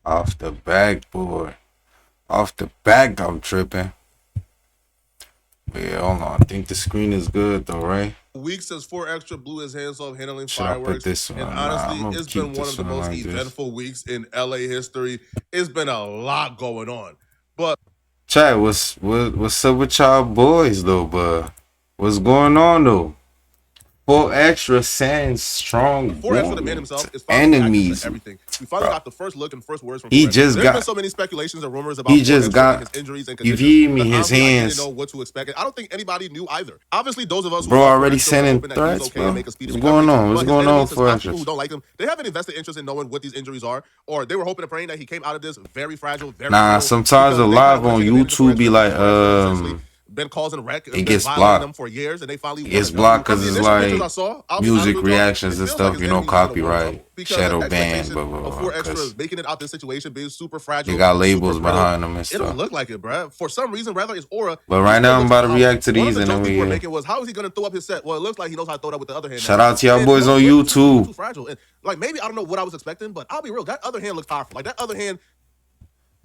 Off the backboard. Off the back, I'm tripping. Yeah, hold on. I think the screen is good though, right? Weeks since 4Extra blew his hands off handling Should I put fireworks. this one? And Nah, honestly, I'm gonna it's keep been one this of the one most like this. eventful weeks in LA history. It's been a lot going on. But Chat, what's up with y'all boys though, but what's going on though? 4Extra sends strong 4Extra, the man himself, is finally reacting enemies. to everything. We finally got the first look and first words from He 4Extra. just There's been got. so many speculations and rumors about He just 4Extra got. and his injuries and You conditions. hear me? That His honestly, I didn't hands. know what to expect. And I don't think anybody knew either. Obviously, those of us who Bro, saw already 4Extra were sending hoping that he was threats, okay bro. and make a speedy What's recovery. going on? What's But his going on enemies, his for top people Extras? who don't like him, they have an invested interest in knowing what these injuries are, or they were hoping and praying that he came out of this very fragile, very Nah, brittle, sometimes because the they kind live of wanna on take advantage of YouTube be 4Extra like, because 4Extra has essentially been causing wreck and it been gets violating blocked. them for years, and they finally It want gets to know. blocked From because the it's initial pictures I like saw, I'll be honest music with y'all, reactions it and feels like stuff, his you know, enemies is in a world of copyright, trouble because shadow the ban, expectation blah, blah, of blah. 4Extra Because making it out this situation being super they fragile, got super labels brittle. behind them and It don't stuff. look like it, bruh. For some reason, rather his aura, But he right still now, I'm looks about to powerful. react to One of these the and jokes then we people were get. making was, how is he going to throw up his set? Well, it looks like he knows how to throw it up with the other hand Shout now. out to y'all And boys on way too YouTube. fragile. And like maybe I don't know what I was expecting, but I'll be real. That other hand looks powerful. Like that other hand.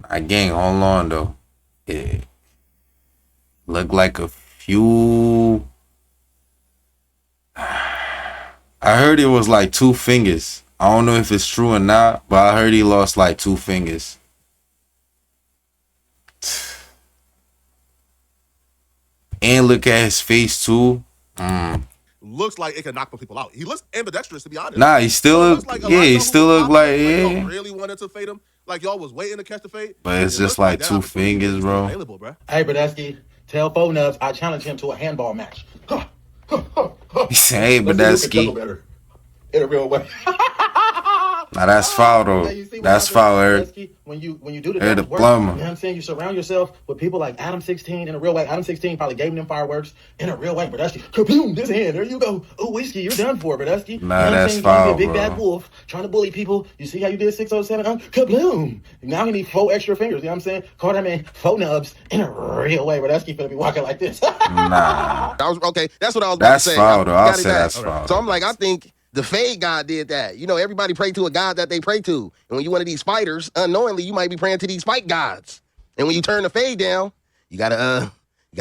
I gang, hold on though. It looked like a few. I heard it was like 2 fingers. I don't know if it's true or not, but I heard he lost like 2 fingers. And look at his face too. Looks like it can knock people out. He looks ambidextrous, to be honest. Nah, he still So it look. looks like a Yeah, lot of he y'all who still was look popping like it, like y'all yeah. really wanted to fade him, like y'all was waiting to catch the fade. But it's It just looks like that two opportunity fingers, is bro. available, bro. Hey, Brodesky, tell Fo Nubs I challenge him to a handball match. He said, "Hey, Let's see who can juggle Badesky." better in a real way. Now that's foul though. Hey, you see what That's happens, foul, Eric. Brodesky, when you do the Eric the devil's work, plumber. you know what I'm saying? You surround yourself with people like Adam 16 in a real way. Adam 16 probably gave them fireworks in a real way. Brodesky, kaboom, this hand, there you go. Oh, whiskey, you're done for, Brodesky. Nah, you know what I'm that's saying? You can't be a foul, big bad bro. wolf trying to bully people. You see how you did 607? Kaboom. Now he needs 4 extra fingers, you know what I'm saying? Call that man 4 nubs in a real way. Brodesky finna be walking like this. Nah, I was okay. That's what I was about that's to say. foul though. You I'll got it say back. that's foul. So I'm like, I think the Fade God did that. You know, everybody pray to a God that they pray to. And when you one of these fighters, unknowingly, you might be praying to these fight gods. And when you turn the Fade down, you gotta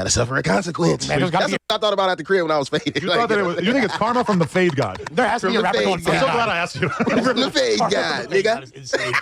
suffer a consequence. Man, there's gotta That's be what I thought about at the crib when I was faded. You thought that it was, you think it's karma from the Fade God? There has to From be a the rapper Fade going God. I'm so glad I asked you. From the Fade Karma God, from the Fade nigga. God is insane.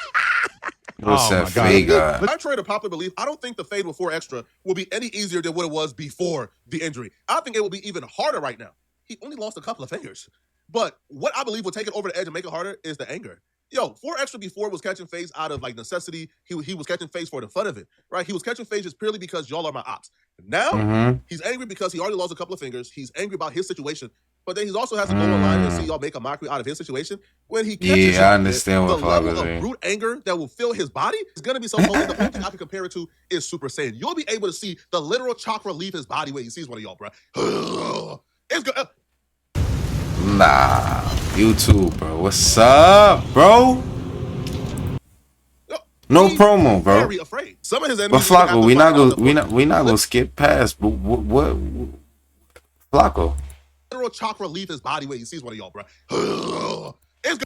What's Oh that my God. fake guy? Contrary to popular belief, I don't think the fade with 4Extra will be any easier than what it was before the injury. I think it will be even harder right now. He only lost a couple of fingers. But what I believe will take it over the edge and make it harder is the anger. Yo, 4Extra before was catching phase out of like necessity. He was catching phase for the fun of it, right? He was catching phase just purely because y'all are my ops. Now, he's angry because he already lost a couple of fingers. He's angry about his situation. But then he also has to go online and see y'all make a mockery out of his situation. When he catches Yeah, I y'all, understand the what level Flacco's of saying. brute anger that will fill his body is going to be so potent. The only thing I can compare it to is Super Saiyan. You'll be able to see the literal chakra leave his body when he sees one of y'all, bro. It's good. Nah, YouTube, bro. What's up, bro? No He's promo, bro. Very afraid. Some of his But enemies even have Flacco, to we find not out gonna the we not gonna skip past. But what Flacco? literal chakra leave his body when he sees one of y'all, bro. It's good.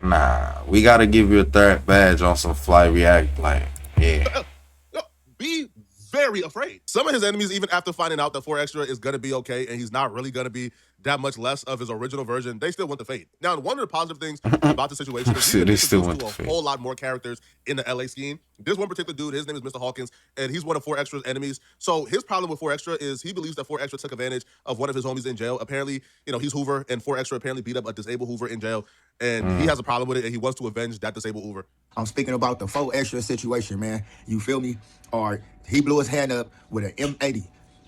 Nah, we gotta give you a third badge on some fly react. Like, yeah. Be very afraid. Some of his enemies, even after finding out that 4Extra is going to be okay and he's not really going to be that much less of his original version, they still want the fade. Now, one of the positive things about the situation is They he's still introduced want to the a fade. whole lot more characters in the LA scheme. This one particular dude, his name is Mr. Hawkins, and he's one of 4Extra's enemies. So his problem with 4Extra is he believes that 4Extra took advantage of one of his homies in jail. Apparently, you know, he's Hoover, and 4Extra apparently beat up a disabled Hoover in jail, and he has a problem with it, and he wants to avenge that disabled Hoover. I'm speaking about the 4Extra situation, man. You feel me? Or he blew his hand up with an M80.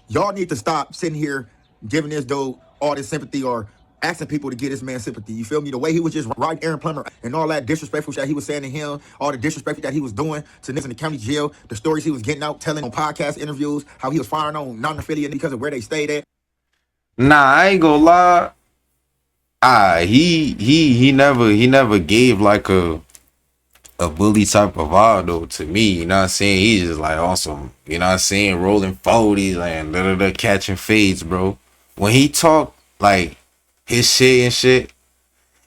Y'all need to stop sitting here giving this dude all this sympathy or asking people to get this man sympathy. You feel me? The way he was just right Aaron Plummer and all that disrespectful shit he was saying to him, all the disrespect that he was doing to niggas in the county jail, the stories he was getting out, telling on podcast interviews, how he was firing on non-affiliate because of where they stayed at. Nah, I ain't gonna lie. He never gave like a bully type of vibe though to me. You know what I'm saying? He's just like awesome. You know what I'm saying? Rolling 40s and catching fades, bro. When he talk like his shit and shit,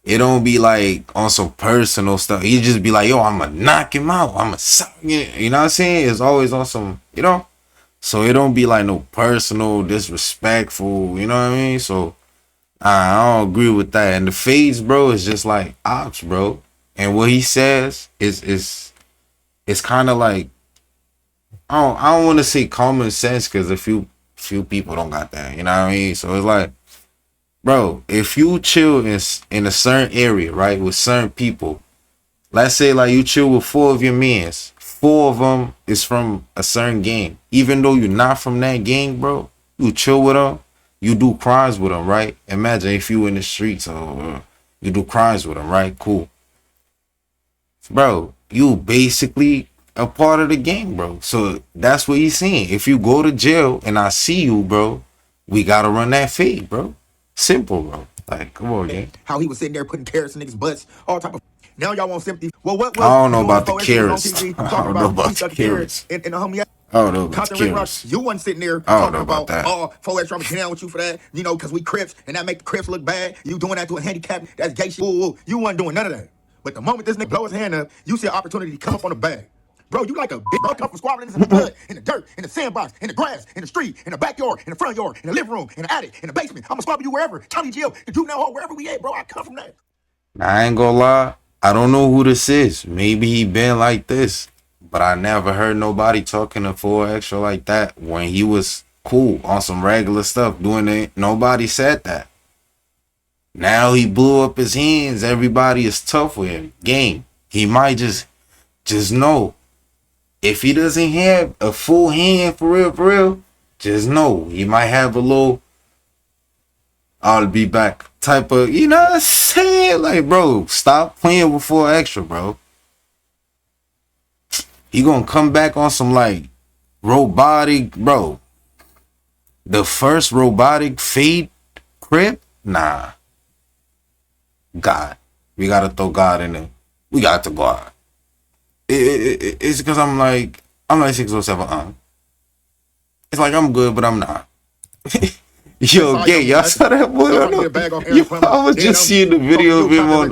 it don't be like on some personal stuff. He just be like, yo, I'ma knock him out. I'ma suck it. You know what I'm saying? It's always on some, you know? So it don't be like no personal, disrespectful, you know what I mean? So I don't agree with that. And the fades, bro, is just like ops, bro. And what he says is it's kind of like I don't want to say common sense because a few people don't got that. You know what I mean? So it's like, bro, if you chill in a certain area, right, with certain people, let's say like you chill with 4 of your mans, 4 of them is from a certain gang. Even though you're not from that gang, bro, you chill with them, you do crimes with them, right? Imagine if you in the streets or you do crimes with them, right? Cool. Bro, you basically a part of the gang, bro. So that's what he's saying. If you go to jail and I see you, bro, we gotta run that fade, bro. Simple, bro. Like, come on, gang. How he was sitting there putting carrots in niggas' butts, all type of. Now y'all want sympathy. Well, what was I don't know doing about the before everything was carrots. on TV, I talking don't know about he the stuck carrots. in the homie. I don't know about the Compton Rick Ross, carrots. you wasn't sitting there I don't talking know about that. oh, 4X, I'm down with you for that, you know, because we Crips, and that make the Crips look bad. You doing that to a handicap, that's gay shit. Woo, woo. You wasn't doing none of that. But the moment this nigga blow his hand up, you see an opportunity to come up on the bag. Bro, you like a bitch, bro. Come from squabbling in the mud, in the dirt, in the sandbox, in the grass, in the street, in the backyard, in the front yard, in the living room, in the attic, in the basement. I'm gonna squabble you wherever. County jail, the juvenile hall, wherever we at, bro. I come from that. I ain't gonna lie. I don't know who this is. Maybe he been like this. But I never heard nobody talking to 4Extra like that when he was cool on some regular stuff doing it. Nobody said that. Now he blew up his hands. Everybody is tough with him. Game. He might just know. If he doesn't have a full hand for real, just know he might have a little I'll be back type of, you know what I'm saying? Like, bro, stop playing with 4Extra, bro. He gonna come back on some like robotic, bro. The first robotic fade crib? Nah. God. We gotta throw God in there. We got to God. It's because I'm like 607. It's like I'm good, but I'm not. Yo, gay, y'all saw that boy? Yo, I was just seeing the video of him on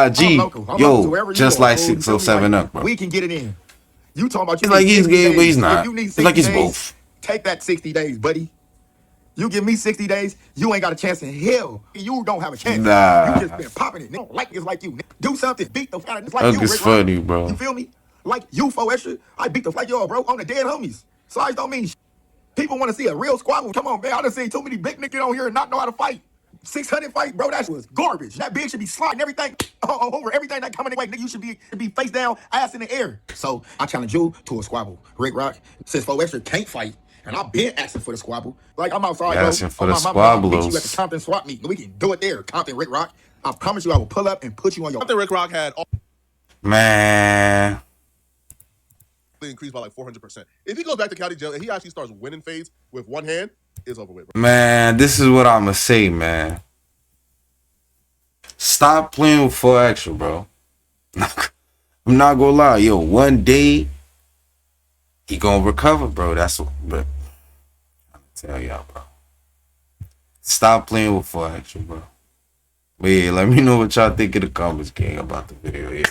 IG. Yo, just like 607 up, bro. We can get it in. You talking about you It's like he's gay, but he's If not. you need It's like 60 he's days, both. Take that 60 days, buddy. You give me 60 days, you ain't got a chance in hell. You don't have a chance. Nah. You just been popping it. They don't like niggas like you. Do something. Beat the fight. It's like Look, you, it's Rick Ross. funny, bro. You feel me? Like you, 4Extra. I beat the fight, y'all, bro. On the dead homies. Size don't mean shit. People want to see a real squabble. Come on, man. I done seen too many big niggas on here and not know how to fight. 600 fight, bro. That was garbage. That bitch should be sliding everything over everything that coming away. Nigga, you should be face down, ass in the air. So I challenge you to a squabble. Rick Rock, since 4Extra can't fight, and I've been asking for the squabble. Like I'm outside, bro. Asking for On the my mama, I'll meet squabbles. you at the Compton swap meet. We can do it there, Compton Rick Rock. I promise you, I will pull up and put you on your. Compton Rick Rock had all Man. increased by like 400%. If he goes back to county jail and he actually starts winning fades with one hand, it's over with, bro. Man, this is what I'ma say, man. Stop playing with 4Extra, bro. I'm not gonna lie, yo. One day he gonna recover, bro. That's what. But I'm tell y'all, bro. Stop playing with 4Extra, bro. But yeah, let me know what y'all think in the comments, gang, about the video. Yeah.